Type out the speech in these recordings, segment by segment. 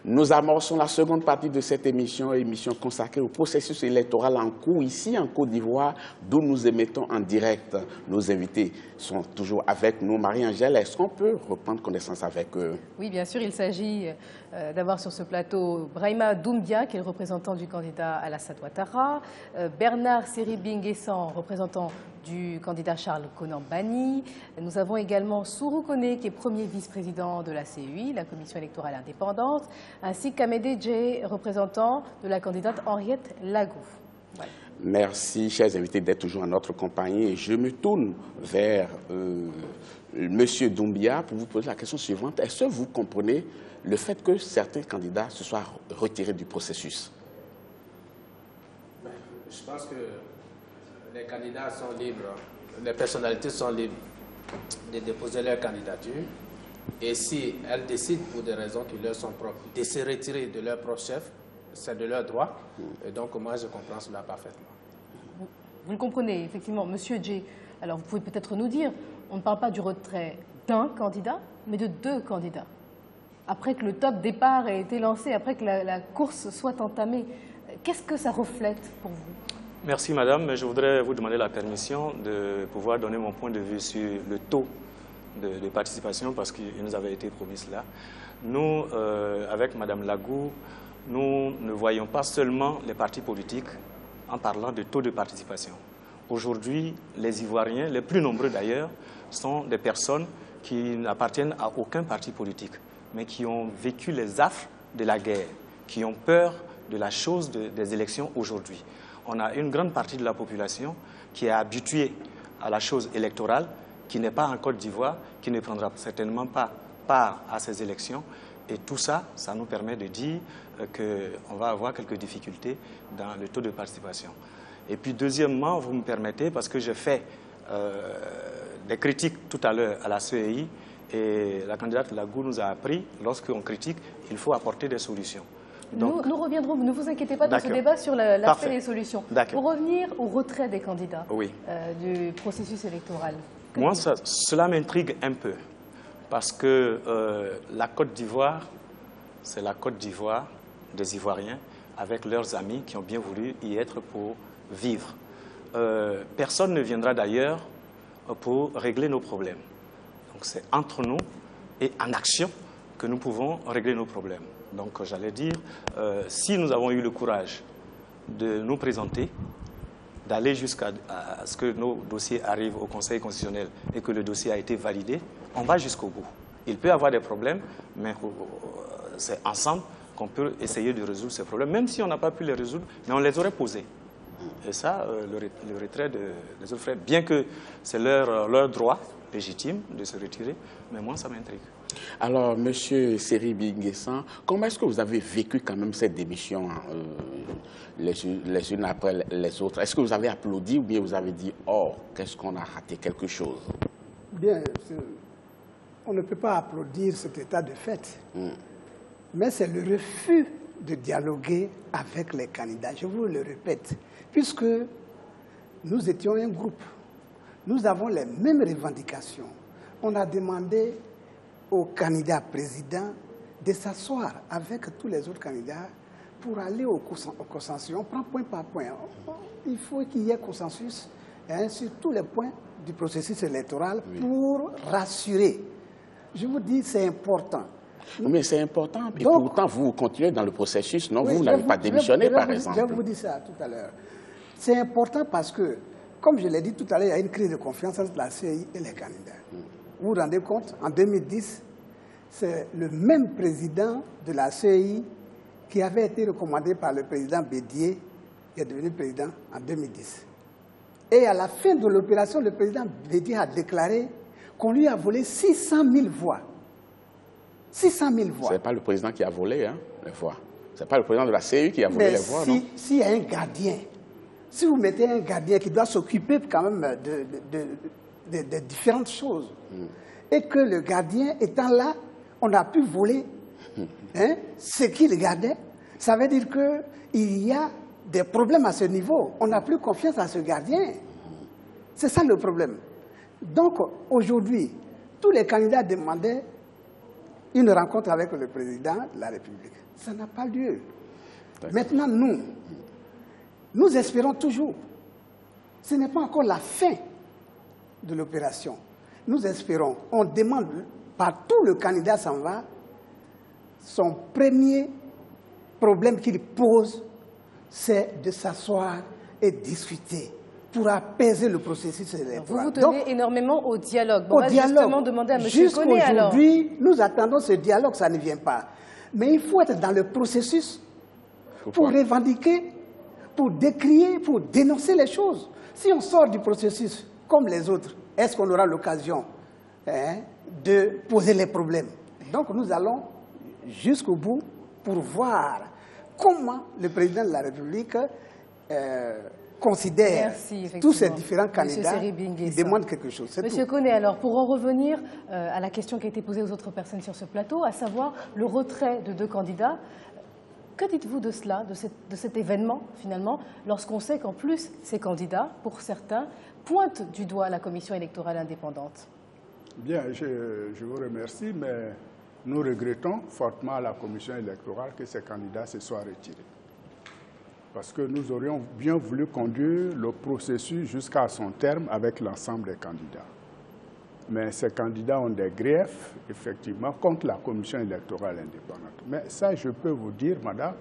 Nous amorçons la seconde partie de cette émission consacrée au processus électoral en cours ici en Côte d'Ivoire, d'où nous émettons en direct. Nos invités sont toujours avec nous. Marie-Angèle, est-ce qu'on peut reprendre connaissance avec eux? Oui, bien sûr, il s'agit d'avoir sur ce plateau Brahima Doumbia, qui est le représentant du candidat Alassane Ouattara, Bernard Seribinguessan, représentant du candidat Charles Konan Banny. Nous avons également Sourou Koné, qui est premier vice-président de la CEI, la Commission électorale indépendante, ainsi qu'Amédé Djé, représentant de la candidate Henriette Lagou. Voilà. Merci, chers invités, d'être toujours en notre compagnie. Et je me tourne vers Monsieur Doumbia pour vous poser la question suivante. Est-ce que vous comprenez le fait que certains candidats se soient retirés du processus? Je pense que les candidats sont libres, les personnalités sont libres de déposer leur candidature. Et si elles décident, pour des raisons qui leur sont propres, de se retirer de leur propre chef, c'est de leur droit. Et donc, moi, je comprends cela parfaitement. Vous le comprenez, effectivement. Monsieur Djé, alors vous pouvez peut-être nous dire, on ne parle pas du retrait d'un candidat, mais de deux candidats. Après que le top départ ait été lancé, après que la course soit entamée, qu'est-ce que ça reflète pour vous? Merci madame, mais je voudrais vous demander la permission de pouvoir donner mon point de vue sur le taux de participation parce qu'il nous avait été promis cela. Nous, avec madame Lagou, nous ne voyons pas seulement les partis politiques en parlant de taux de participation. Aujourd'hui, les Ivoiriens, les plus nombreux d'ailleurs, sont des personnes qui n'appartiennent à aucun parti politique, mais qui ont vécu les affres de la guerre, qui ont peur de la chose des élections aujourd'hui. On a une grande partie de la population qui est habituée à la chose électorale, qui n'est pas en Côte d'Ivoire, qui ne prendra certainement pas part à ces élections. Et tout ça, ça nous permet de dire qu'on va avoir quelques difficultés dans le taux de participation. Et puis deuxièmement, vous me permettez, parce que j'ai fait des critiques tout à l'heure à la CEI, et la candidate Lagou nous a appris, lorsqu'on critique, il faut apporter des solutions. Donc, nous reviendrons, ne vous inquiétez pas dans ce débat sur l'aspect des solutions. Pour revenir au retrait des candidats du processus électoral. Moi, cela m'intrigue un peu, parce que la Côte d'Ivoire, c'est la Côte d'Ivoire des Ivoiriens, avec leurs amis qui ont bien voulu y être pour vivre. Personne ne viendra d'ailleurs pour régler nos problèmes. Donc c'est entre nous et en action que nous pouvons régler nos problèmes. Donc j'allais dire, si nous avons eu le courage de nous présenter, d'aller jusqu'à ce que nos dossiers arrivent au Conseil constitutionnel et que le dossier a été validé, on va jusqu'au bout. Il peut y avoir des problèmes, mais c'est ensemble qu'on peut essayer de résoudre ces problèmes, même si on n'a pas pu les résoudre, mais on les aurait posés. Et ça, le retrait des autres frères, bien que c'est leur droit légitime de se retirer, mais moi ça m'intrigue. Alors, Monsieur Seribinguessan, comment est-ce que vous avez vécu quand même cette démission les unes après les autres? Est-ce que vous avez applaudi ou bien vous avez dit « Oh, qu'est-ce qu'on a raté quelque chose ?» Bien, on ne peut pas applaudir cet état de fait, mais c'est le refus de dialoguer avec les candidats. Je vous le répète, puisque nous étions un groupe, nous avons les mêmes revendications. On a demandé au candidat président de s'asseoir avec tous les autres candidats pour aller au consensus. On prend point par point. Il faut qu'il y ait consensus sur tous les points du processus électoral pour rassurer. Je vous dis, c'est important. Mais c'est important. Et donc, pourtant, vous continuez dans le processus, non? Vous n'avez pas démissionné, par exemple. Je vais vous dire ça tout à l'heure. C'est important parce que, comme je l'ai dit tout à l'heure, il y a une crise de confiance entre la CEI et les candidats. Vous vous rendez compte, en 2010, c'est le même président de la CEI qui avait été recommandé par le président Bédié, qui est devenu président en 2010. Et à la fin de l'opération, le président Bédié a déclaré qu'on lui a volé 600 000 voix. 600 000 voix. Ce n'est pas le président qui a volé les voix. Ce n'est pas le président de la CEI qui a volé les voix, non? S'il y a un gardien, si vous mettez un gardien qui doit s'occuper quand même de différentes choses, et que le gardien étant là, on a pu voler ce qu'il gardait, ça veut dire qu'il y a des problèmes à ce niveau. On n'a plus confiance à ce gardien. C'est ça le problème. Donc, aujourd'hui, tous les candidats demandaient une rencontre avec le président de la République. Ça n'a pas lieu. Maintenant, nous espérons toujours. Ce n'est pas encore la fin de l'opération. Nous espérons, on demande, partout le candidat s'en va, son premier problème qu'il pose, c'est de s'asseoir et discuter pour apaiser le processus électoral. Vous vous tenez énormément au dialogue. Bon, justement demander à M. Koné alors. Aujourd'hui, nous attendons ce dialogue, ça ne vient pas. Mais il faut être dans le processus pour revendiquer, pour décrier, pour dénoncer les choses. Si on sort du processus comme les autres, est-ce qu'on aura l'occasion de poser les problèmes? Donc nous allons jusqu'au bout pour voir comment le président de la République considère tous ces différents candidats qui demandent quelque chose. Monsieur Koné, alors pour en revenir à la question qui a été posée aux autres personnes sur ce plateau, à savoir le retrait de 2 candidats, que dites-vous de cela, de cet événement finalement, lorsqu'on sait qu'en plus ces candidats, pour certains, pointent du doigt la commission électorale indépendante? Bien, je vous remercie, mais nous regrettons fortement à la commission électorale que ces candidats se soient retirés. Parce que nous aurions bien voulu conduire le processus jusqu'à son terme avec l'ensemble des candidats. Mais ces candidats ont des griefs, effectivement, contre la commission électorale indépendante. Mais ça, je peux vous dire, madame,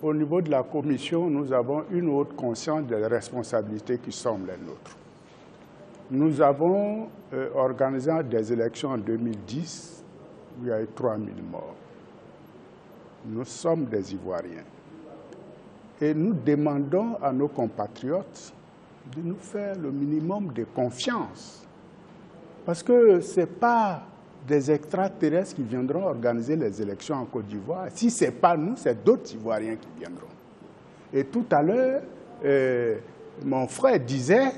au niveau de la commission, nous avons une haute conscience des responsabilités qui sont les nôtres. Nous avons organisé des élections en 2010, où il y a eu 3000 morts. Nous sommes des Ivoiriens. Et nous demandons à nos compatriotes de nous faire le minimum de confiance. Parce que ce n'est pas des extraterrestres qui viendront organiser les élections en Côte d'Ivoire. Si ce n'est pas nous, c'est d'autres Ivoiriens qui viendront. Et tout à l'heure, mon frère disait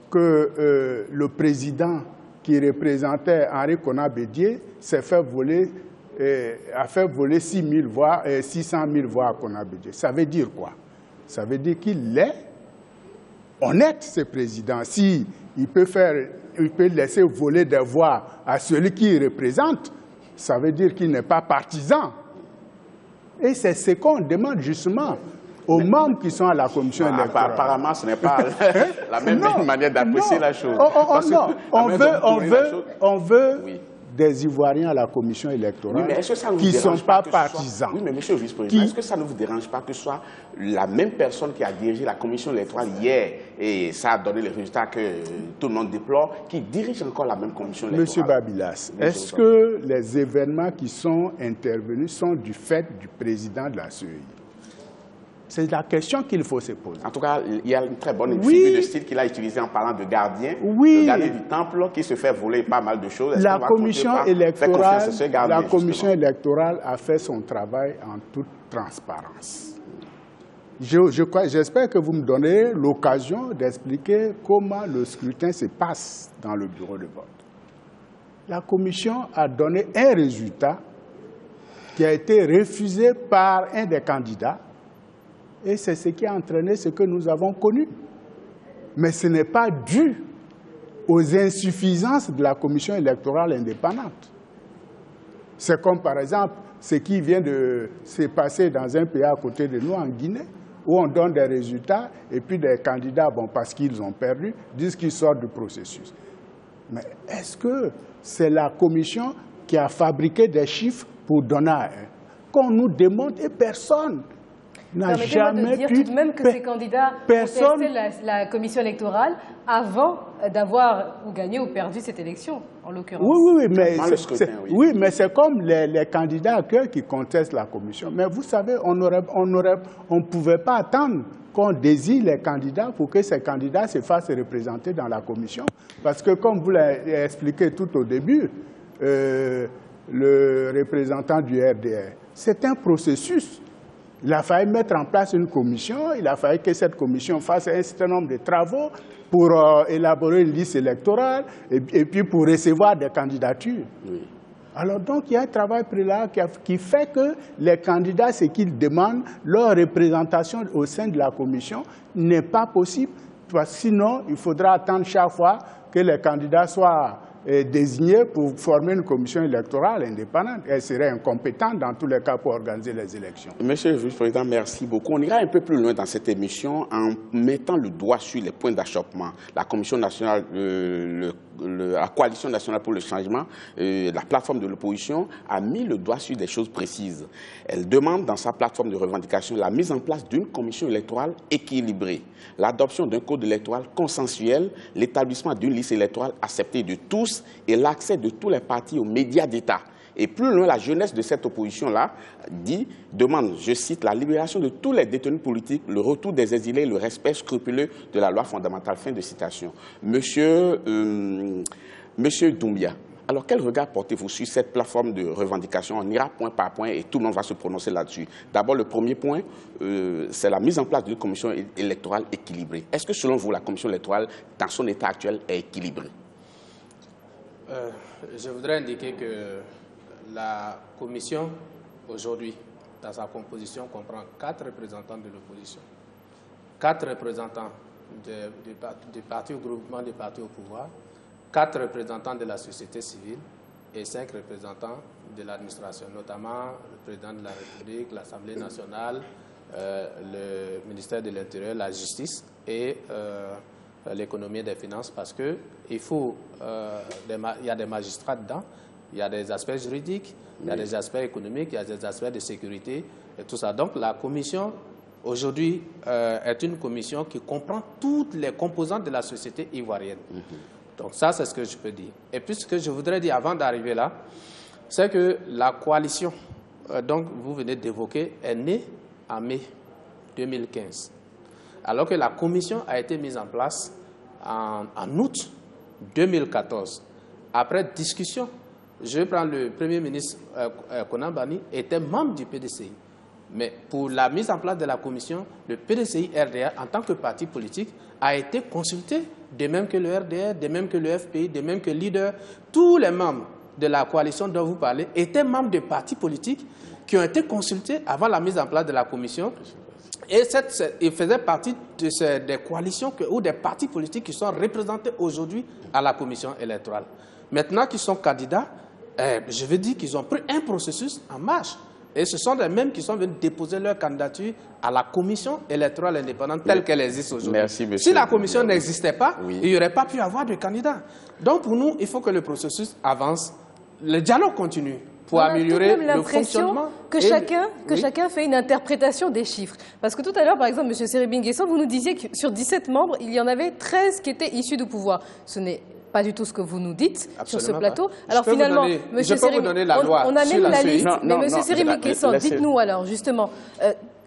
que le président qui représentait Henri Konan Bédié s'est fait voler, a fait voler 600 000 voix à Konan Bédié. Ça veut dire quoi? Ça veut dire qu'il est honnête, ce président. Si il peut laisser voler des voix à celui qui représente, ça veut dire qu'il n'est pas partisan. Et c'est ce qu'on demande justement aux membres qui sont à la commission électorale. Apparemment, ce n'est pas la même manière d'apprécier la chose. On veut des Ivoiriens à la commission électorale qui ne sont pas partisans. Oui, mais monsieur le vice-président, est-ce que ça ne vous dérange pas que ce soit la même personne qui a dirigé la commission électorale hier, et ça a donné les résultats que tout le monde déplore, qui dirige encore la même commission électorale? Monsieur Babilas, est-ce que les événements qui sont intervenus sont du fait du président de la CEI? C'est la question qu'il faut se poser. En tout cas, il y a une très bonne figure de style qu'il a utilisée en parlant de gardien, le gardien du temple qui se fait voler pas mal de choses. La commission électorale a fait son travail en toute transparence. J'espère que vous me donnez l'occasion d'expliquer comment le scrutin se passe dans le bureau de vote. La commission a donné un résultat qui a été refusé par un des candidats. Et c'est ce qui a entraîné ce que nous avons connu. Mais ce n'est pas dû aux insuffisances de la commission électorale indépendante. C'est comme par exemple ce qui vient de se passer dans un pays à côté de nous, en Guinée, où on donne des résultats et puis des candidats, bon, parce qu'ils ont perdu, disent qu'ils sortent du processus. Mais est-ce que c'est la commission qui a fabriqué des chiffres pour donner qu'on nous demande et personne n'a jamais dire tout de même que ces candidats ont testé la commission électorale avant d'avoir ou gagné ou perdu cette élection, en l'occurrence. Oui, mais c'est comme les candidats à cœur qui contestent la commission. Mais vous savez, on ne pouvait pas attendre qu'on désigne les candidats pour que ces candidats se fassent représenter dans la commission. Parce que, comme vous l'avez expliqué tout au début, le représentant du RDR, c'est un processus. Il a fallu mettre en place une commission, il a fallu que cette commission fasse un certain nombre de travaux pour élaborer une liste électorale et puis pour recevoir des candidatures. Oui. Alors donc il y a un travail préalable qui fait que les candidats, ce qu'ils demandent, leur représentation au sein de la commission n'est pas possible. Sinon, il faudra attendre chaque fois que les candidats soient désignée pour former une commission électorale indépendante. Elle serait incompétente dans tous les cas pour organiser les élections. Monsieur le vice-président, merci beaucoup. On ira un peu plus loin dans cette émission en mettant le doigt sur les points d'achoppement. La Commission nationale, la Coalition nationale pour le changement, la plateforme de l'opposition a mis le doigt sur des choses précises. Elle demande dans sa plateforme de revendication la mise en place d'une commission électorale équilibrée, l'adoption d'un code électoral consensuel, l'établissement d'une liste électorale acceptée de tous et l'accès de tous les partis aux médias d'État. Et plus loin, la jeunesse de cette opposition-là demande, je cite, la libération de tous les détenus politiques, le retour des exilés, le respect scrupuleux de la loi fondamentale. Fin de citation. Monsieur Doumbia, alors quel regard portez-vous sur cette plateforme de revendication? On ira point par point et tout le monde va se prononcer là-dessus. D'abord, le premier point, c'est la mise en place d'une commission électorale équilibrée. Est-ce que selon vous, la commission électorale, dans son état actuel, est équilibrée? Je voudrais indiquer que la commission, aujourd'hui, dans sa composition, comprend 4 représentants de l'opposition, 4 représentants du parti au groupement des partis au pouvoir, 4 représentants de la société civile et 5 représentants de l'administration, notamment le président de la République, l'Assemblée nationale, le ministère de l'Intérieur, la justice et l'économie et des finances, parce qu'il y a des magistrats dedans, il y a des aspects juridiques, il y a des aspects économiques, il y a des aspects de sécurité et tout ça. Donc la commission, aujourd'hui, est une commission qui comprend toutes les composantes de la société ivoirienne. Donc ça, c'est ce que je peux dire. Et puis ce que je voudrais dire avant d'arriver là, c'est que la coalition, donc vous venez d'évoquer, est née en mai 2015. Alors que la commission a été mise en place en août 2014. Après discussion, je prends le Premier ministre Konan Banny, était membre du PDCI. Mais pour la mise en place de la commission, le PDCI-RDA, en tant que parti politique, a été consulté, de même que le RDR, de même que le FPI, de même que Leader. Tous les membres de la coalition dont vous parlez étaient membres de partis politiques qui ont été consultés avant la mise en place de la commission. Et ils faisaient partie des coalitions ou des partis politiques qui sont représentés aujourd'hui à la commission électorale. Maintenant qu'ils sont candidats, je veux dire qu'ils ont pris un processus en marche. Et ce sont les mêmes qui sont venus déposer leur candidature à la commission électorale indépendante telle qu'elle existe aujourd'hui. Si la commission n'existait pas, il n'y aurait pas pu avoir de candidats. Donc pour nous, il faut que le processus avance, le dialogue continue pour améliorer le fonctionnement. Que chacun fait une interprétation des chiffres. Parce que tout à l'heure, par exemple, M. Seribing Nguessan, vous nous disiez que sur 17 membres, il y en avait 13 qui étaient issus du pouvoir. Ce n'est pas du tout ce que vous nous dites sur ce plateau. Alors finalement, M. Seribing, on a même la liste, mais M. Seribing Nguessan, dites-nous alors justement,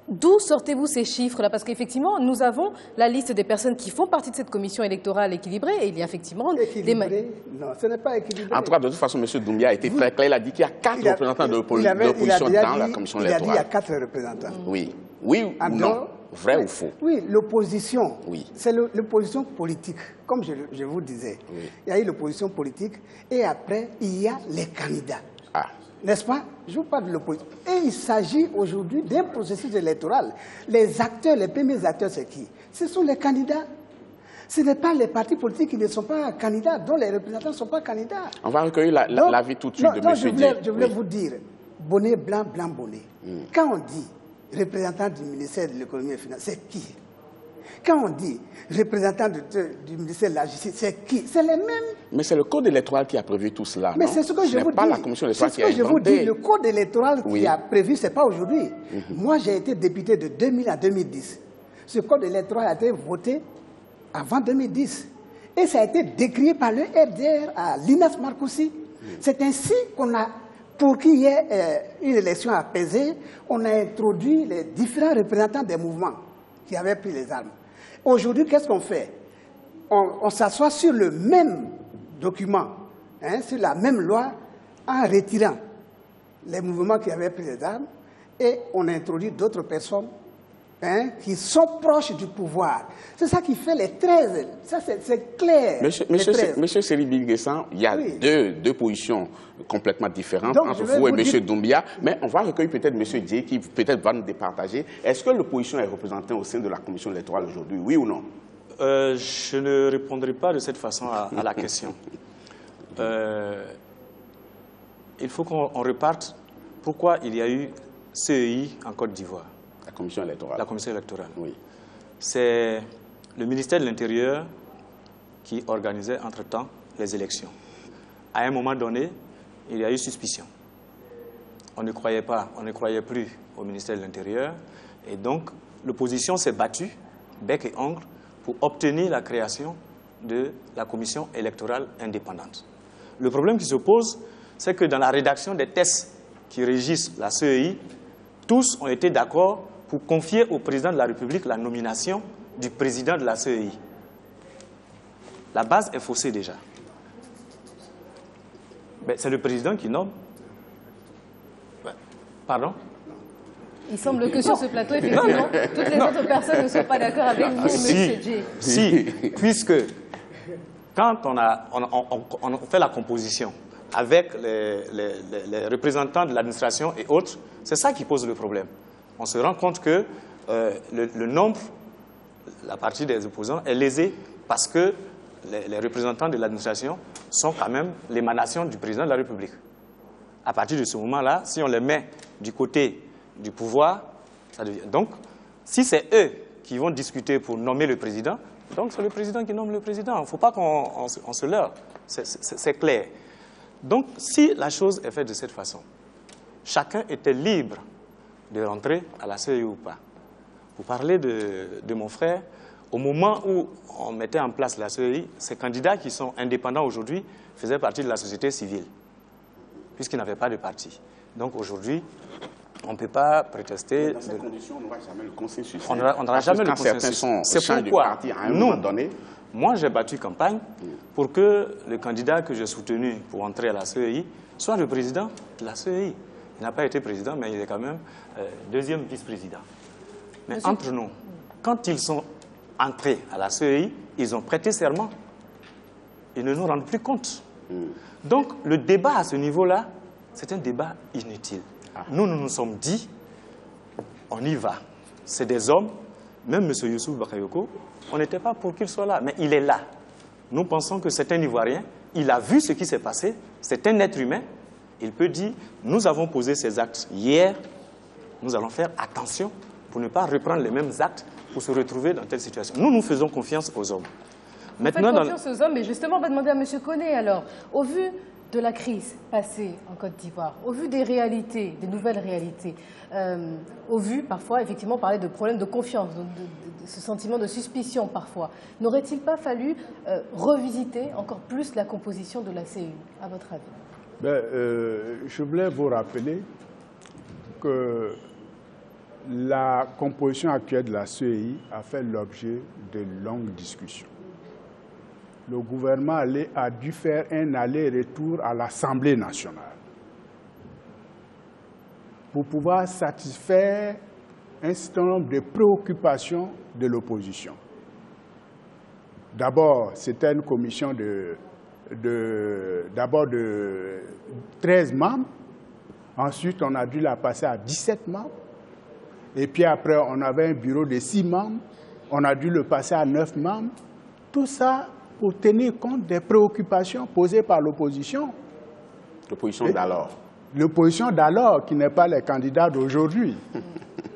d'où sortez-vous ces chiffres-là? Parce qu'effectivement, nous avons la liste des personnes qui font partie de cette commission électorale équilibrée et il y a effectivement des... Non, ce n'est pas équilibré. En tout cas, de toute façon, M. Doumbia a été très clair. Il a dit qu'il y a 4 représentants de l'opposition dans la commission électorale. Il a dit qu'il y a 4 représentants. Oui. Oui ou non? Vrai ou faux? Oui, l'opposition, c'est l'opposition politique, comme je vous disais. Il y a eu l'opposition politique et après, il y a les candidats. N'est-ce pas? Je vous parle de l'opposition. Et il s'agit aujourd'hui d'un processus électoral. Les acteurs, les premiers acteurs, c'est qui? Ce sont les candidats. Ce n'est pas les partis politiques qui ne sont pas candidats, dont les représentants ne sont pas candidats. On va recueillir l'avis tout de suite de M. Dié. Je voulais vous dire, bonnet blanc, blanc bonnet. Quand on dit représentant du ministère de l'économie et des finances, c'est qui? Quand on dit représentant du ministère de la justice, c'est qui? C'est les mêmes. Mais c'est le code électoral qui a prévu tout cela. Mais c'est ce que je vous dis. pas la commission électorale qui a inventé. C'est ce que je vous dis. Le code électoral qui a prévu, ce n'est pas aujourd'hui. Moi, j'ai été député de 2000 à 2010. Ce code électoral a été voté avant 2010. Et ça a été décrié par le RDR à Linas Marcoussi. C'est ainsi qu'on a, pour qu'il y ait une élection apaisée, on a introduit les différents représentants des mouvements qui avaient pris les armes. Aujourd'hui, qu'est-ce qu'on fait? On s'assoit sur le même document, sur la même loi, en retirant les mouvements qui avaient pris les armes, et on introduit d'autres personnes qui sont proches du pouvoir. C'est ça qui fait les 13. Ça, c'est clair. Monsieur Seribing Nguessan, il y a deux positions complètement différentes entre vous et M. Doumbia, mais on va recueillir peut-être M. Dié qui peut-être va nous départager. Est-ce que l'opposition est représentée au sein de la commission électorale aujourd'hui, oui ou non? Je ne répondrai pas de cette façon à la question. il faut qu'on reparte. Pourquoi il y a eu CEI en Côte d'Ivoire? La commission électorale. La commission électorale. Oui. C'est le ministère de l'Intérieur qui organisait entre-temps les élections. À un moment donné, il y a eu suspicion. On ne croyait pas, on ne croyait plus au ministère de l'Intérieur. Et donc, l'opposition s'est battue, bec et ongle, pour obtenir la création de la commission électorale indépendante. Le problème qui se pose, c'est que dans la rédaction des textes qui régissent la CEI, tous ont été d'accord pour confier au président de la République la nomination du président de la CEI. La base est faussée déjà. C'est le président qui nomme. Pardon? Il semble que sur ce plateau, effectivement, toutes les autres personnes ne sont pas d'accord avec vous, M. Djé. Si, puisque quand on fait la composition avec les représentants de l'administration et autres, c'est ça qui pose le problème. On se rend compte que le nombre, la partie des opposants est lésée parce que les représentants de l'administration sont quand même l'émanation du président de la République. À partir de ce moment-là, si on les met du côté du pouvoir, ça devient... Donc, si c'est eux qui vont discuter pour nommer le président, donc c'est le président qui nomme le président. Il ne faut pas qu'on se leurre. C'est clair. Donc, si la chose est faite de cette façon, chacun était libre de rentrer à la CEI ou pas. Vous parlez de mon frère. Au moment où on mettait en place la CEI, ces candidats qui sont indépendants aujourd'hui faisaient partie de la société civile, puisqu'ils n'avaient pas de parti. Donc aujourd'hui, on ne peut pas prétester... Dans ces conditions, on n'aura jamais le consensus. On n'aura jamais le consensus. C'est pourquoi nous, moi j'ai battu campagne pour que le candidat que j'ai soutenu pour entrer à la CEI soit le président de la CEI. Il n'a pas été président, mais il est quand même deuxième vice-président. Mais Monsieur... entre nous, quand ils sont entrés à la CEI, ils ont prêté serment. Ils ne nous rendent plus compte. Donc le débat à ce niveau-là, c'est un débat inutile. Nous nous sommes dit, on y va. C'est des hommes, même M. Youssouf Bakayoko, on n'était pas pour qu'il soit là, mais il est là. Nous pensons que c'est un Ivoirien, il a vu ce qui s'est passé, c'est un être humain. Il peut dire, nous avons posé ces actes hier, nous allons faire attention pour ne pas reprendre les mêmes actes pour se retrouver dans telle situation. Nous faisons confiance aux hommes. Maintenant, vous faites confiance aux hommes, mais justement, on va demander à M. Koné, alors, au vu de la crise passée en Côte d'Ivoire, au vu des réalités, des nouvelles réalités, au vu, parfois, effectivement, parler de problèmes de confiance, de ce sentiment de suspicion, parfois, n'aurait-il pas fallu revisiter encore plus la composition de la CEI, à votre avis? Je voulais vous rappeler que la composition actuelle de la CEI a fait l'objet de longues discussions. Le gouvernement a dû faire un aller-retour à l'Assemblée nationale pour pouvoir satisfaire un certain nombre de préoccupations de l'opposition. D'abord, c'était une commission de 13 membres. Ensuite, on a dû la passer à 17 membres. Et puis après, on avait un bureau de 6 membres. On a dû le passer à 9 membres. Tout ça pour tenir compte des préoccupations posées par l'opposition. L'opposition d'alors. L'opposition d'alors, qui n'est pas les candidats d'aujourd'hui,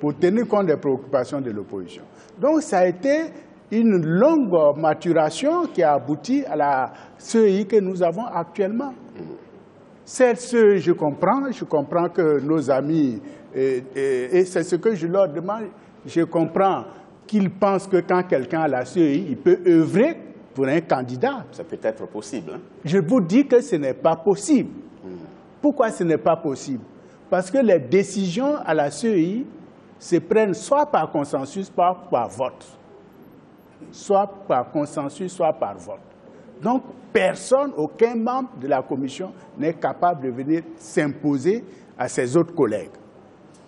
pour tenir compte des préoccupations de l'opposition. Donc ça a été une longue maturation qui a abouti à la CEI que nous avons actuellement. Je comprends que nos amis, et c'est ce que je leur demande, je comprends qu'ils pensent que quand quelqu'un a la CEI, il peut œuvrer pour un candidat. Ça peut être possible. Hein? Je vous dis que ce n'est pas possible. Pourquoi ce n'est pas possible? Parce que les décisions à la CEI se prennent soit par consensus, soit par vote. Soit par consensus, soit par vote. Donc, personne, aucun membre de la commission n'est capable de venir s'imposer à ses autres collègues.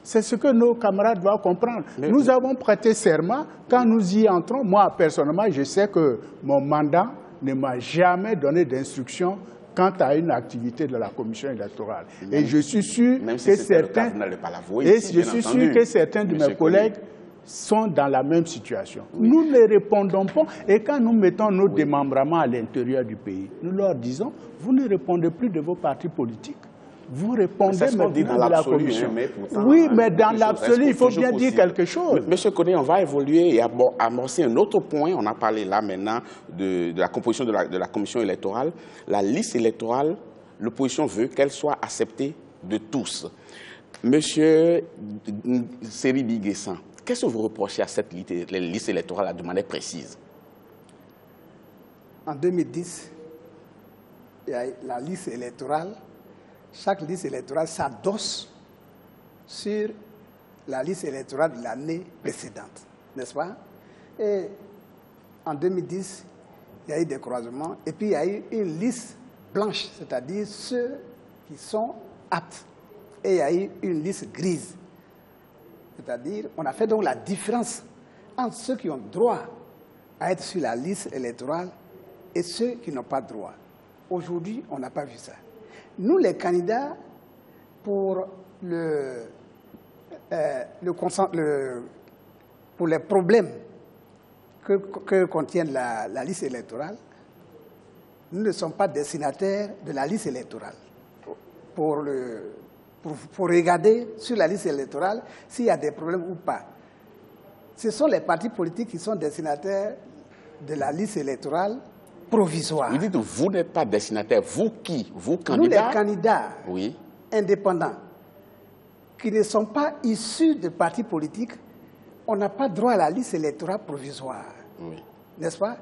C'est ce que nos camarades doivent comprendre. Nous avons prêté serment. Quand nous y entrons, moi, personnellement, je sais que mon mandat ne m'a jamais donné d'instruction quant à une activité de la commission électorale. Et je suis sûr que certains de mes collègues sont dans la même situation. Oui. Nous ne répondons pas et quand nous mettons nos démembrements à l'intérieur du pays, nous leur disons, vous ne répondez plus de vos partis politiques. Vous répondez maintenant de la commission. Mais pourtant, oui, mais dans l'absolu, il faut bien dire quelque chose. Monsieur Koné, on va évoluer et amorcer un autre point. On a parlé là maintenant de la composition de la commission électorale. La liste électorale, l'opposition veut qu'elle soit acceptée de tous. Monsieur Seribi Nguessan, qu'est-ce que vous reprochez à cette liste électorale de manière précise? En 2010, il y a la liste électorale. Chaque liste électorale s'adosse sur la liste électorale de l'année précédente, n'est-ce pas? Et en 2010, il y a eu des croisements et puis il y a eu une liste blanche, c'est-à-dire ceux qui sont aptes. Et il y a eu une liste grise. C'est-à-dire, on a fait donc la différence entre ceux qui ont droit à être sur la liste électorale et ceux qui n'ont pas droit. Aujourd'hui, on n'a pas vu ça. Nous, les candidats, pour pour les problèmes que contiennent la liste électorale, nous ne sommes pas destinataires de la liste électorale. Pour regarder sur la liste électorale s'il y a des problèmes ou pas. Ce sont les partis politiques qui sont destinataires de la liste électorale provisoire. Vous dites que vous n'êtes pas destinataire. Vous qui? Vous, candidats? Nous, les candidats indépendants qui ne sont pas issus de partis politiques, on n'a pas droit à la liste électorale provisoire. Oui. N'est-ce pas?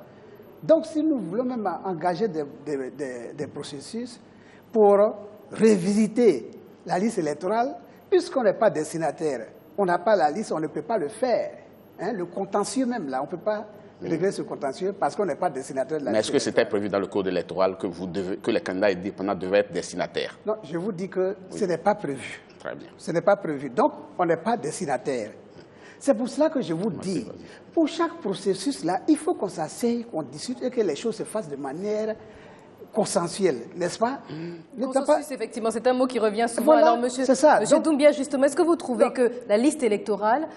Donc, si nous voulons même engager des processus pour revisiter la liste électorale, puisqu'on n'est pas destinataire, on n'a pas la liste, on ne peut pas le faire. Hein, le contentieux même, là, on ne peut pas régler ce contentieux parce qu'on n'est pas destinataire de la liste. Mais est-ce que c'était prévu dans le code électoral que les candidats indépendants devaient être destinataires? Non, je vous dis que ce n'est pas prévu. Très bien. Ce n'est pas prévu. Donc, on n'est pas destinataire. C'est pour cela que je vous dis, pour chaque processus, là, il faut qu'on s'asseye, qu'on discute et que les choses se fassent de manière consensuelle, n'est-ce pas? Consensus, effectivement, c'est un mot qui revient souvent. Voilà, alors, monsieur Doumbia, justement, est-ce que vous trouvez que la liste électorale,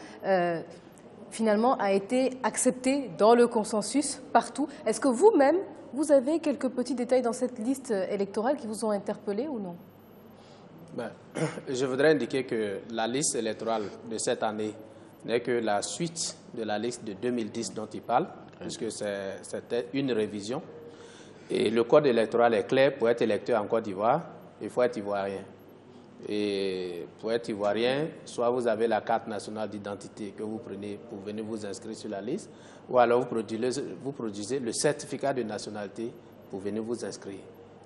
finalement, a été acceptée dans le consensus partout? Est-ce que vous-même, vous avez quelques petits détails dans cette liste électorale qui vous ont interpellé ou non? Je voudrais indiquer que la liste électorale de cette année n'est que la suite de la liste de 2010 dont il parle, puisque c'était une révision. Et le code électoral est clair, pour être électeur en Côte d'Ivoire, il faut être ivoirien. Et pour être ivoirien, soit vous avez la carte nationale d'identité que vous prenez pour venir vous inscrire sur la liste, ou alors vous produisez le certificat de nationalité pour venir vous inscrire.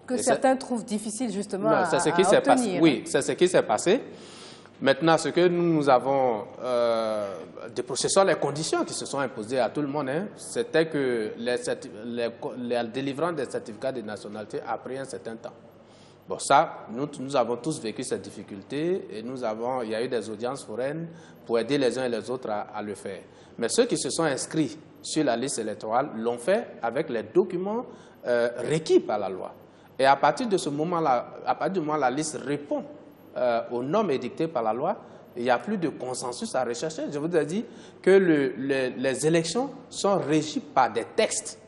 Que certains trouvent difficile justement à obtenir. Oui, c'est ce qui s'est passé. Maintenant, ce que nous avons, ce sont les conditions qui se sont imposées à tout le monde, hein, c'était que la délivrance des certificats de nationalité a pris un certain temps. Bon, ça, nous avons tous vécu cette difficulté et il y a eu des audiences foraines pour aider les uns et les autres à le faire. Mais ceux qui se sont inscrits sur la liste électorale l'ont fait avec les documents requis par la loi. Et à partir de ce moment-là, la liste répond aux normes édictées par la loi, il n'y a plus de consensus à rechercher. Je vous ai dit que les élections sont régies par des textes.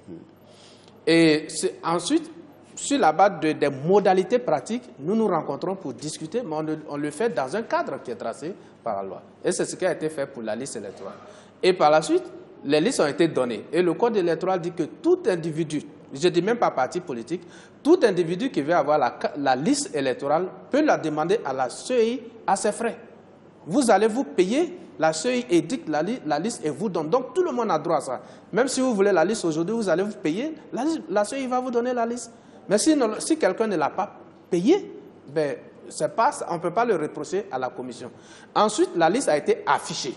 Et ensuite, sur la base des modalités pratiques, nous nous rencontrons pour discuter, mais on le fait dans un cadre qui est tracé par la loi. Et c'est ce qui a été fait pour la liste électorale. Et par la suite, les listes ont été données. Et le code électoral dit que tout individu, je ne dis même pas parti politique, tout individu qui veut avoir la liste électorale peut la demander à la CEI à ses frais. Vous allez vous payer, la CEI édicte la liste et vous donne. Donc tout le monde a droit à ça. Même si vous voulez la liste aujourd'hui, vous allez vous payer, la CEI va vous donner la liste. Mais si quelqu'un ne l'a pas payé, ben, on ne peut pas le reprocher à la commission. Ensuite, la liste a été affichée.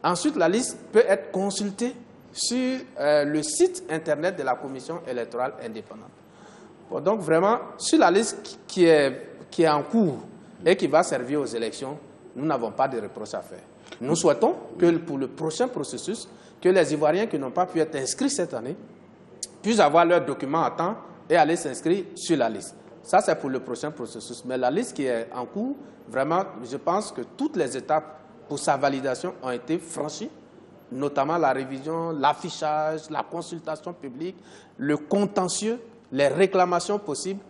Ensuite, la liste peut être consultée sur le site internet de la commission électorale indépendante. Bon, donc vraiment, sur la liste qui est en cours et qui va servir aux élections, nous n'avons pas de reproches à faire. Nous souhaitons que pour le prochain processus, que les Ivoiriens qui n'ont pas pu être inscrits cette année puissent avoir leurs documents à temps et aller s'inscrire sur la liste. Ça, c'est pour le prochain processus. Mais la liste qui est en cours, vraiment, je pense que toutes les étapes pour sa validation ont été franchies notamment la révision, l'affichage, la consultation publique, le contentieux, les réclamations possibles.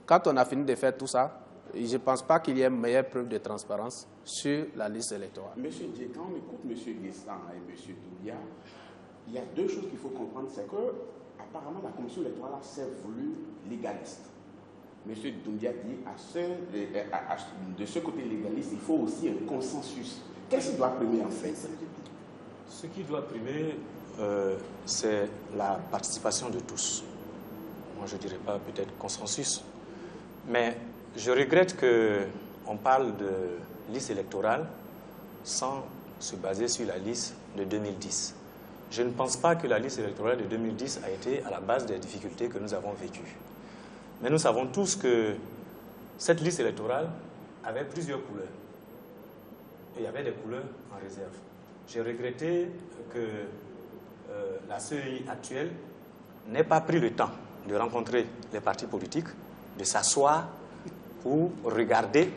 Quand on a fini de faire tout ça, je ne pense pas qu'il y ait une meilleure preuve de transparence sur la liste électorale. Monsieur Dié, quand on écoute M. Guessan et M. Doumbia, il y a deux choses qu'il faut comprendre. C'est que, apparemment, la commission électorale s'est voulue légaliste. M. Doumbia dit de ce côté légaliste, il faut aussi un consensus. Qu'est-ce qui doit primer en fait? Ce qui doit primer, c'est la participation de tous. Moi, je ne dirais pas peut-être consensus, mais je regrette qu'on parle de liste électorale sans se baser sur la liste de 2010. Je ne pense pas que la liste électorale de 2010 a été à la base des difficultés que nous avons vécues. Mais nous savons tous que cette liste électorale avait plusieurs couleurs. Et il y avait des couleurs en réserve. J'ai regretté que la CEI actuelle n'ait pas pris le temps de rencontrer les partis politiques, de s'asseoir pour regarder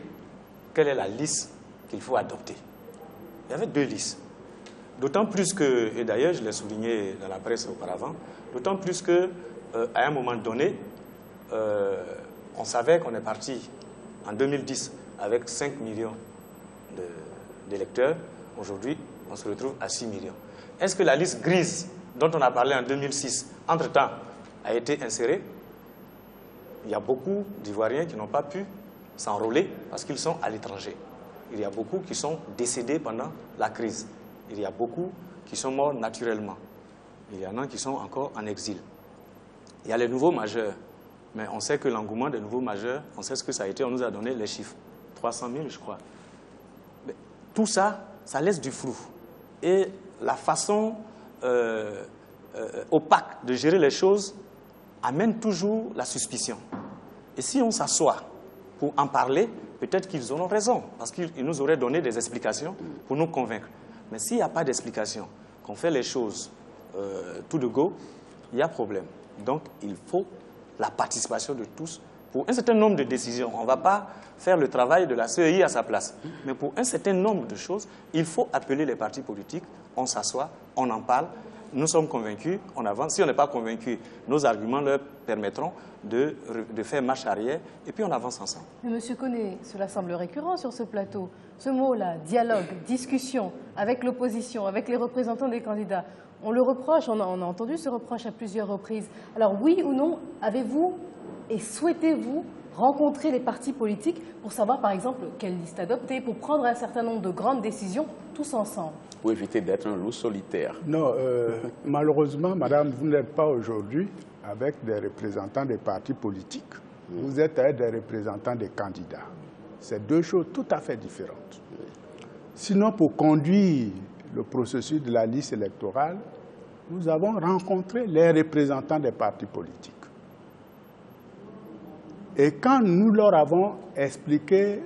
quelle est la liste qu'il faut adopter. Il y avait deux listes. D'autant plus que, et d'ailleurs je l'ai souligné dans la presse auparavant, d'autant plus qu'à un moment donné, on savait qu'on est parti en 2010 avec 5 millions d'électeurs. Aujourd'hui, on se retrouve à 6 millions. Est-ce que la liste grise dont on a parlé en 2006, entre-temps, a été insérée? Il y a beaucoup d'Ivoiriens qui n'ont pas pu s'enrôler parce qu'ils sont à l'étranger. Il y a beaucoup qui sont décédés pendant la crise. Il y a beaucoup qui sont morts naturellement. Il y en a qui sont encore en exil. Il y a les nouveaux majeurs. Mais on sait que l'engouement des nouveaux majeurs, on sait ce que ça a été, on nous a donné les chiffres. 300 000, je crois. Mais tout ça, ça laisse du flou. Et la façon opaque de gérer les choses amène toujours la suspicion. Et si on s'assoit pour en parler, peut-être qu'ils auront raison, parce qu'ils nous auraient donné des explications pour nous convaincre. Mais s'il n'y a pas d'explication, qu'on fait les choses tout de go, il y a problème. Donc, il faut la participation de tous pour un certain nombre de décisions. On ne va pas faire le travail de la CEI à sa place. Mais pour un certain nombre de choses, il faut appeler les partis politiques, on s'assoit, on en parle, nous sommes convaincus, on avance. Si on n'est pas convaincu, nos arguments leur permettront de faire marche arrière et puis on avance ensemble. Mais Monsieur Koné, cela semble récurrent sur ce plateau. Ce mot-là, dialogue, discussion avec l'opposition, avec les représentants des candidats, on le reproche, on a entendu ce reproche à plusieurs reprises. Alors oui ou non, avez-vous et souhaitez-vous rencontrer les partis politiques pour savoir par exemple quelle liste adopter, pour prendre un certain nombre de grandes décisions tous ensemble? Pour éviter d'être un loup solitaire. Non, malheureusement, madame, vous n'êtes pas aujourd'hui avec des représentants des partis politiques. Vous êtes avec des représentants des candidats. C'est deux choses tout à fait différentes. Sinon, pour conduire le processus de la liste électorale, nous avons rencontré les représentants des partis politiques. Et quand nous leur avons expliqué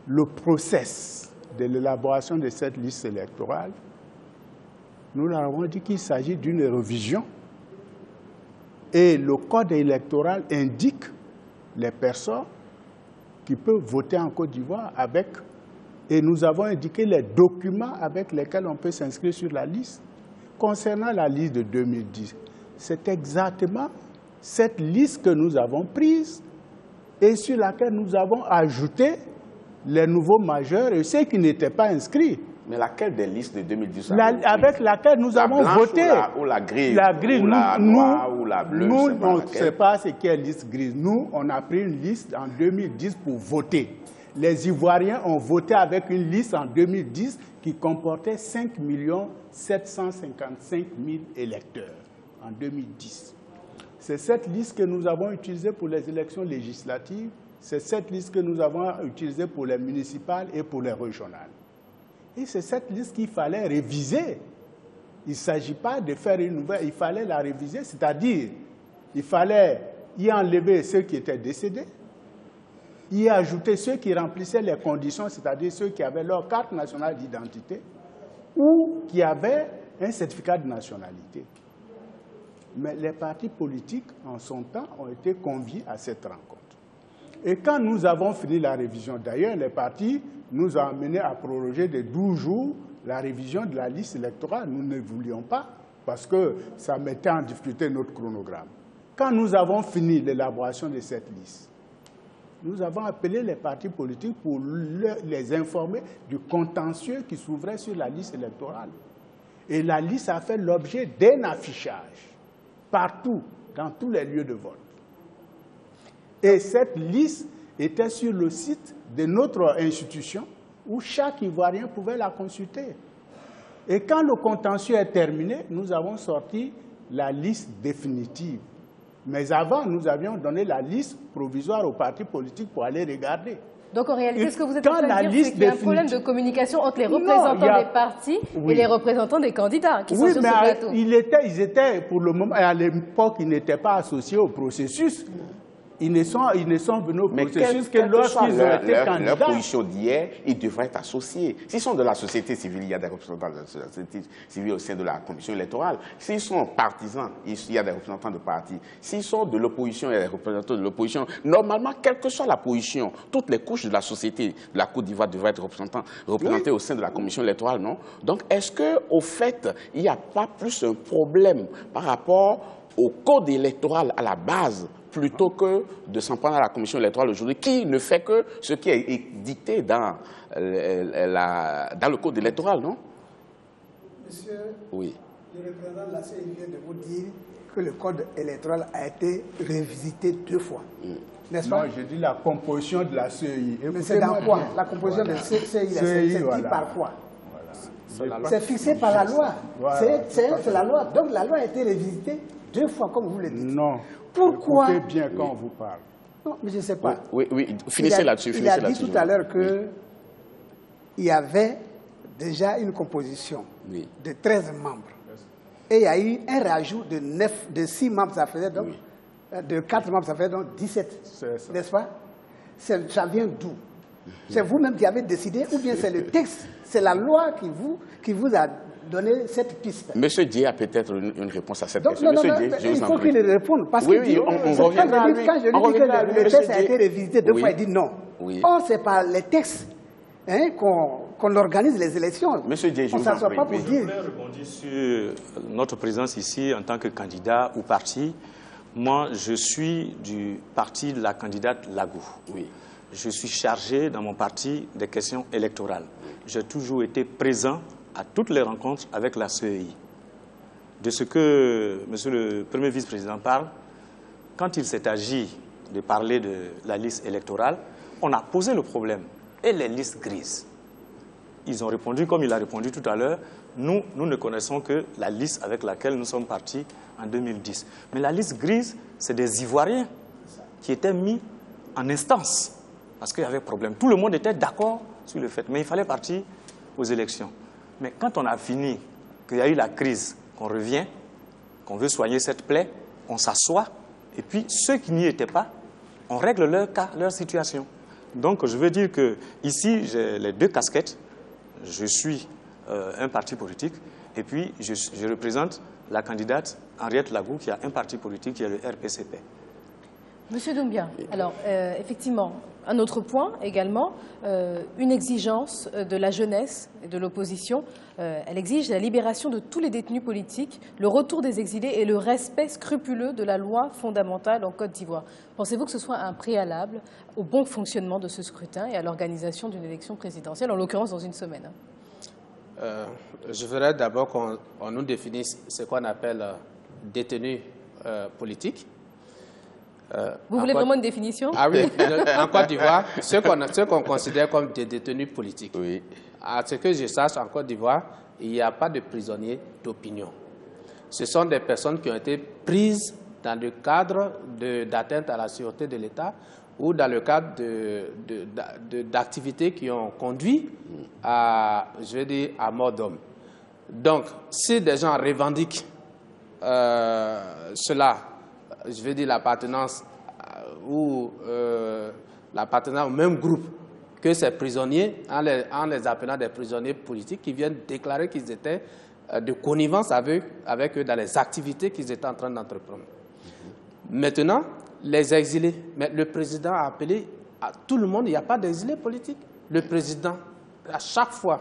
le process de l'élaboration de cette liste électorale, nous leur avons dit qu'il s'agit d'une révision et le code électoral indique les personnes qui peuvent voter en Côte d'Ivoire avec, et nous avons indiqué les documents avec lesquels on peut s'inscrire sur la liste. Concernant la liste de 2010, c'est exactement cette liste que nous avons prise et sur laquelle nous avons ajouté les nouveaux majeurs et ceux qui n'étaient pas inscrits. Mais laquelle des listes de 2010 avec laquelle nous avons voté? Ou la grise, la grise, ou la noire, ou la bleue? Nous, on ne sait pas ce qu'est liste grise. Nous, on a pris une liste en 2010 pour voter. Les Ivoiriens ont voté avec une liste en 2010 qui comportait 5 755 000 électeurs en 2010. C'est cette liste que nous avons utilisée pour les élections législatives. C'est cette liste que nous avons utilisée pour les municipales et pour les régionales. Et c'est cette liste qu'il fallait réviser. Il ne s'agit pas de faire une nouvelle, il fallait la réviser, c'est-à-dire il fallait y enlever ceux qui étaient décédés, y ajouter ceux qui remplissaient les conditions, c'est-à-dire ceux qui avaient leur carte nationale d'identité ou qui avaient un certificat de nationalité. Mais les partis politiques, en son temps, ont été conviés à cette rencontre. Et quand nous avons fini la révision, d'ailleurs, les partis nous ont amenés à proroger de 12 jours la révision de la liste électorale. Nous ne voulions pas parce que ça mettait en difficulté notre chronogramme. Quand nous avons fini l'élaboration de cette liste, nous avons appelé les partis politiques pour les informer du contentieux qui s'ouvrait sur la liste électorale. Et la liste a fait l'objet d'un affichage partout, dans tous les lieux de vote. Et cette liste était sur le site de notre institution où chaque Ivoirien pouvait la consulter. Et quand le contentieux est terminé, nous avons sorti la liste définitive. Mais avant, nous avions donné la liste provisoire aux partis politiques pour aller regarder. Donc en réalité, ce que vous êtes en train de dire, c'est qu'il y a un problème de communication entre les représentants des partis et les représentants des candidats qui sont sur ce plateau. Ils étaient, pour le moment, à l'époque, ils n'étaient pas associés au processus. Ils ne sont venus au processus que lorsqu'ils ont été candidats. Leur position d'hier, ils devraient être associés. S'ils sont de la société civile, il y a des représentants de la société civile au sein de la commission électorale. S'ils sont partisans, il y a des représentants de partis. S'ils sont de l'opposition, il y a des représentants de l'opposition. Normalement, quelle que soit la position, toutes les couches de la société de la Côte d'Ivoire devraient être représentées au sein de la commission électorale, non? Donc, est-ce qu'au fait, il n'y a pas plus un problème par rapport au code électoral à la base, plutôt que de s'en prendre à la commission électorale aujourd'hui, qui ne fait que ce qui est dicté dans le code électoral, non? Monsieur, oui. Le représentant de la CEI vient de vous dire que le code électoral a été révisité 2 fois. N'est-ce pas? Non, je dis la composition de la CEI. Mais c'est dans quoi? La composition de la CEI, c'est dit parfois. C'est fixé par la loi. C'est la loi. Donc la loi a été révisitée 2 fois, comme vous le dites. Non. Pourquoi? Écoutez bien quand on vous parle. Non, mais je ne sais pas. Oui, finissez là-dessus. Il a dit tout à l'heure qu'il y avait déjà une composition de 13 membres. Et il y a eu un rajout de 6 membres, ça faisait donc, de 4 membres, ça faisait donc 17. N'est-ce pas? Ça vient d'où? C'est vous-même qui avez décidé, ou bien c'est le texte, c'est la loi qui vous a donné cette piste. Monsieur Dié a peut-être une réponse à cette question. Non, il faut qu'il réponde. Parce que quand je lui dis que le texte a été révisité 2 fois, il dit non. Or, c'est par les textes qu'on organise les élections. Monsieur Dié, on ne s'assoit pas pour dire. Je voulais rebondir sur notre présence ici en tant que candidat ou parti. Moi, je suis du parti de la candidate Lagou. Je suis chargé dans mon parti des questions électorales. J'ai toujours été présent à toutes les rencontres avec la CEI. De ce que monsieur le premier vice-président parle, quand il s'est agi de parler de la liste électorale, on a posé le problème. Et les listes grises? Ils ont répondu, comme il a répondu tout à l'heure, nous ne connaissons que la liste avec laquelle nous sommes partis en 2010. Mais la liste grise, c'est des Ivoiriens qui étaient mis en instance parce qu'il y avait problème. Tout le monde était d'accord sur le fait, mais il fallait partir aux élections. Mais quand on a fini, qu'il y a eu la crise, qu'on revient, qu'on veut soigner cette plaie, on s'assoit, et puis ceux qui n'y étaient pas, on règle leur cas, leur situation. Donc je veux dire que ici, j'ai les 2 casquettes. Je suis un parti politique, et puis je représente la candidate Henriette Lagou, qui a un parti politique, qui est le RPCP. Monsieur Doumbia, alors effectivement, un autre point également, une exigence de la jeunesse et de l'opposition. Elle exige la libération de tous les détenus politiques, le retour des exilés et le respect scrupuleux de la loi fondamentale en Côte d'Ivoire. Pensez-vous que ce soit un préalable au bon fonctionnement de ce scrutin et à l'organisation d'une élection présidentielle, en l'occurrence dans une semaine? Je voudrais d'abord qu'on nous définisse ce qu'on appelle détenu politique. Vous voulez vraiment une définition? Ah oui, en Côte d'Ivoire, ceux qu'on considère comme des détenus politiques. Oui. À ce que je sache, en Côte d'Ivoire, il n'y a pas de prisonniers d'opinion. Ce sont des personnes qui ont été prises dans le cadre d'atteinte à la sûreté de l'État ou dans le cadre d'activités qui ont conduit à, je vais dire, à mort d'homme. Donc, si des gens revendiquent cela, je veux dire l'appartenance ou l'appartenance au même groupe que ces prisonniers, en les appelant des prisonniers politiques, qui viennent déclarer qu'ils étaient de connivence avec eux dans les activités qu'ils étaient en train d'entreprendre. Maintenant, les exilés, mais le président a appelé à tout le monde, il n'y a pas d'exilés politiques. Le président, à chaque fois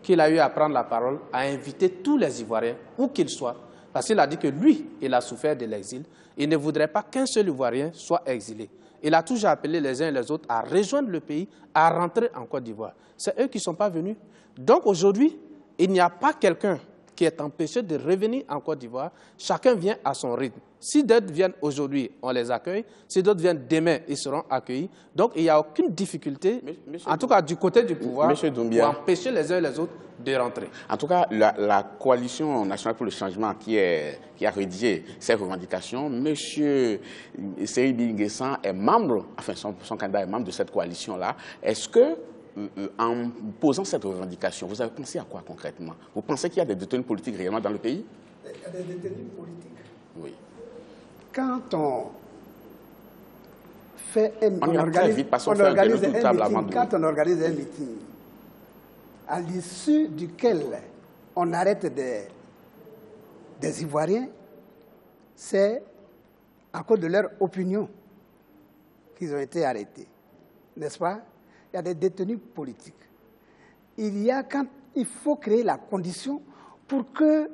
qu'il a eu à prendre la parole, a invité tous les Ivoiriens, où qu'ils soient, parce qu'il a dit que lui, il a souffert de l'exil. Il ne voudrait pas qu'un seul Ivoirien soit exilé. Il a toujours appelé les uns et les autres à rejoindre le pays, à rentrer en Côte d'Ivoire. C'est eux qui ne sont pas venus. Donc aujourd'hui, il n'y a pas quelqu'un qui est empêché de revenir en Côte d'Ivoire. Chacun vient à son rythme. Si d'autres viennent aujourd'hui, on les accueille. Si d'autres viennent demain, ils seront accueillis. Donc il n'y a aucune difficulté, en tout cas du côté du pouvoir, pour empêcher les uns et les autres de rentrer. En tout cas, la coalition nationale pour le changement qui a rédigé ces revendications, M. Seribi Nguessan est membre, enfin son candidat est membre de cette coalition-là. Est-ce que, en posant cette revendication, vous avez pensé à quoi concrètement? Vous pensez qu'il y a des détenus politiques réellement dans le pays? Il y a des détenus politiques. Oui. Quand on fait on organise un meeting, à l'issue duquel on arrête des Ivoiriens, c'est à cause de leur opinion qu'ils ont été arrêtés. N'est-ce pas? Il y a des détenus politiques. Il faut créer la condition pour que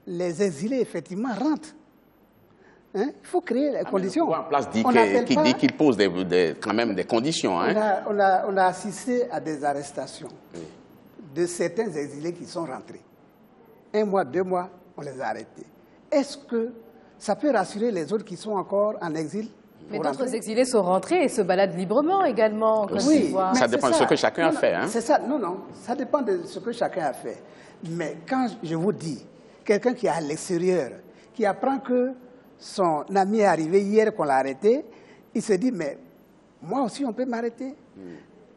les exilés, effectivement, rentrent. Hein? Il faut créer les conditions. En place dit qu'il pose quand même des conditions. Hein? On a assisté à des arrestations de certains exilés qui sont rentrés. 1 mois, 2 mois, on les a arrêtés. Est-ce que ça peut rassurer les autres qui sont encore en exil? Mais d'autres exilés sont rentrés et se baladent librement également. Oui, ça dépend de ce que chacun a fait. Hein? C'est ça, non, ça dépend de ce que chacun a fait. Mais quand je vous dis, quelqu'un qui est à l'extérieur, qui apprend que son ami est arrivé hier, qu'on l'a arrêté, il se dit, mais moi aussi on peut m'arrêter.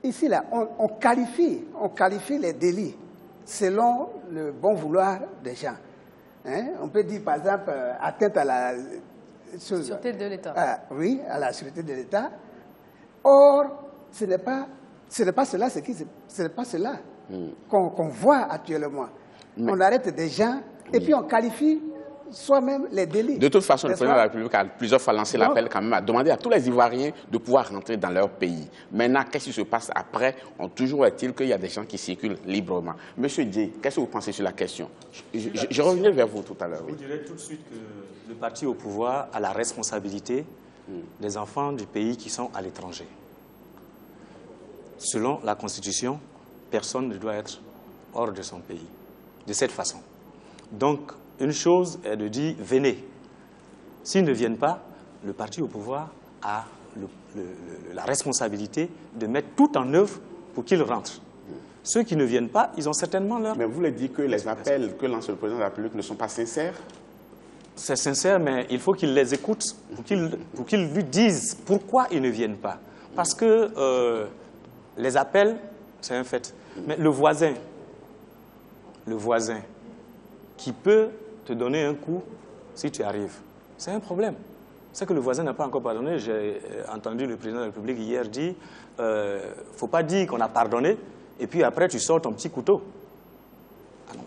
Ici, là, on qualifie les délits selon le bon vouloir des gens. Hein? On peut dire, par exemple, atteinte à la sûreté de l'État. Oui, à la sûreté de l'État. Or, ce n'est pas cela, ce n'est pas cela qu'on voit actuellement. On arrête des gens et puis on qualifie soi-même les délits. De toute façon, le président de la République a plusieurs fois lancé l'appel quand même à demander à tous les Ivoiriens de pouvoir rentrer dans leur pays. Maintenant, qu'est-ce qui se passe après? Toujours est-il qu'il y a des gens qui circulent librement. Monsieur Dié, qu'est-ce que vous pensez sur la question? Je reviens vers vous tout à l'heure. Je vous dirais tout de suite que le parti au pouvoir a la responsabilité des enfants du pays qui sont à l'étranger. Selon la Constitution, personne ne doit être hors de son pays, de cette façon. Donc, une chose est de dire, venez. S'ils ne viennent pas, le parti au pouvoir a la responsabilité de mettre tout en œuvre pour qu'ils rentrent. Ceux qui ne viennent pas, ils ont certainement leur... Mais vous voulez dire que les appels que lance le président de la République ne sont pas sincères? C'est sincère, mais il faut qu'ils les écoutent pour qu'ils lui disent pourquoi ils ne viennent pas. Parce que les appels, c'est un fait. Mais le voisin qui peut te donner un coup si tu arrives, c'est un problème. C'est que le voisin n'a pas encore pardonné. J'ai entendu le président de la République hier dire il ne faut pas dire qu'on a pardonné et puis après tu sors ton petit couteau.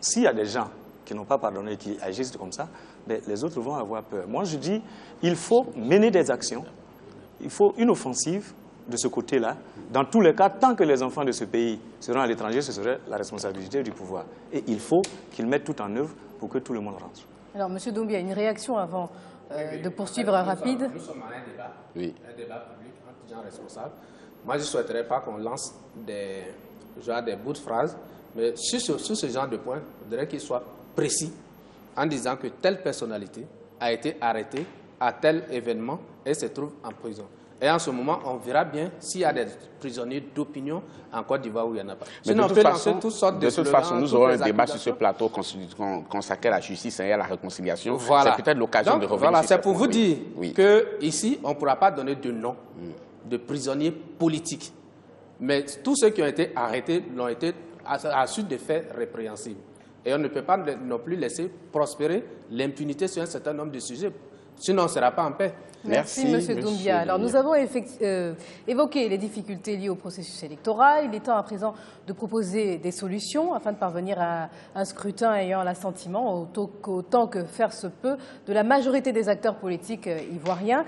S'il y a des gens qui n'ont pas pardonné, qui agissent comme ça, ben, les autres vont avoir peur. Moi, je dis il faut mener des actions, il faut une offensive de ce côté-là. Dans tous les cas, tant que les enfants de ce pays seront à l'étranger, ce serait la responsabilité du pouvoir. Et il faut qu'ils mettent tout en œuvre pour que tout le monde rentre. Alors, M. Doumbia, une réaction avant de poursuivre rapide. Nous sommes à un débat, un débat public entre gens responsables. Moi, je ne souhaiterais pas qu'on lance des bouts de phrases, mais sur ce genre de point, il faudrait qu'il soit précis en disant que telle personnalité a été arrêtée à tel événement et se trouve en prison. Et en ce moment, on verra bien s'il y a des prisonniers d'opinion en Côte d'Ivoire où il n'y en a pas. Mais sinon, de toute façon, nous aurons un débat sur ce plateau consacré à la justice et à la réconciliation. Voilà. C'est peut-être l'occasion de revenir voilà, sur c'est pour vous dire qu'ici, on ne pourra pas donner de nom de prisonniers politiques. Mais tous ceux qui ont été arrêtés l'ont été à la suite de faits répréhensibles. Et on ne peut pas non plus laisser prospérer l'impunité sur un certain nombre de sujets. Sinon, on ne sera pas en paix. Merci, M. Doumbia. Alors, nous avons évoqué les difficultés liées au processus électoral. Il est temps à présent de proposer des solutions afin de parvenir à un scrutin ayant l'assentiment, autant que faire se peut, de la majorité des acteurs politiques ivoiriens.